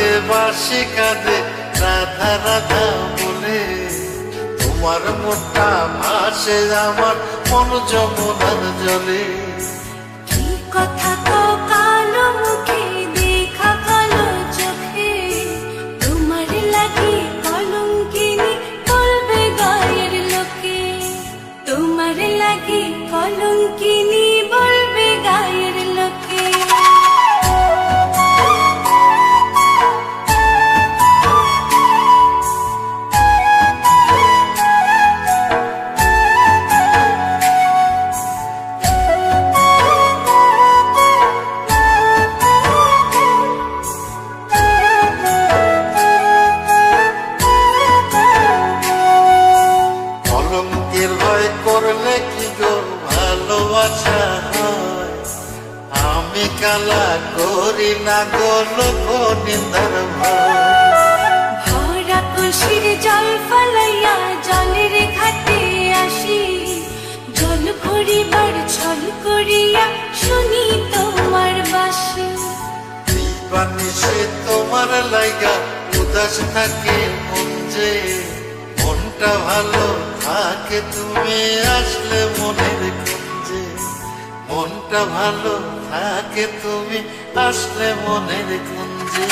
রাতে বাঁশি কাঁদে রাধা রাধা বলে, তোমার মুখটা ভাসে আমার মন যমুনার জলে। কি কথা কও কালো মুখে দেখা কালো চোখে, তোমার লাগি কলঙ্কিনী বলবে গায়ের লোকে, তোমার লাগি কলঙ্কিনী বলবে গায়ের লোকে। কলঙ্কের ভয় করলে কি গো ভালোবাসা হয়, আমি কালা করি না গো লোক নিন্দার ভয়। ভরা কলসির জল ফলাইয়া জলের ঘাটে আসি, জল ভরিবার ছল করিয়া শুনি তোমার বাঁশি। দিবানিশি তোমার লাইগা উদাস থাকে মন যে, মনটা ভালো থাকে তুমি আসলে মনের কুঞ্জে, মনটা ভালো থাকে তুমি আসলে মনের কুঞ্জে।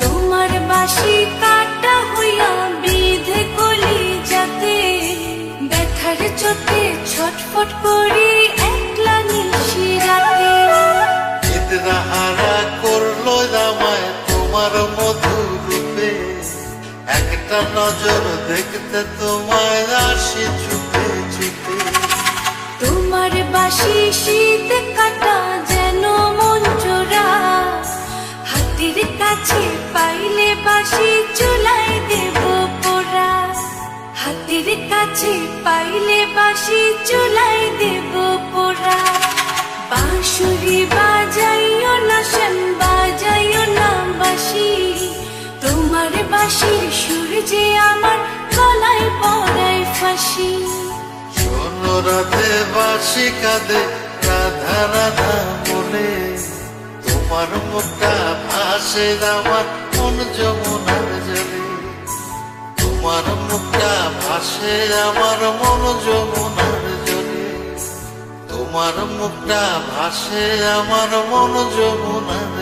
তোমার বাঁশি কাটা হইয়া বিধে কলি যাতে, ব্যথার চোটে ছটফট করি একলা নিশি রাতে। নিদ্রাহারা করলো আমায় তোমার মধুর রূপে, একটা নজর দেখতে তোমায় আসি ছুটে ছুটে। তোমার বাঁশি শীত কাটা যেন মন চোরা, হাতের কাছে পাইলে বাঁশি চুলায় দেব পোড়া, হাতের কাছে পাইলে বাঁশি চুলায় দেব পোড়া। বাঁশুরি বাজাইও না শান বাজাইও না বাঁশি, তোমার বাঁশির সুর যে আমার গলায় পড়ায় ফাঁসি। শোনো রাধে বাঁশি কাঁদে রাধা রাধা বলে, তোমার মুখটা ভাসে আমার মন যমুনার জলে, তোমার মুখটা ভাসে আমার মন যমুনার জলে, তোমার মুখটা ভাসে আমার মন যমুনার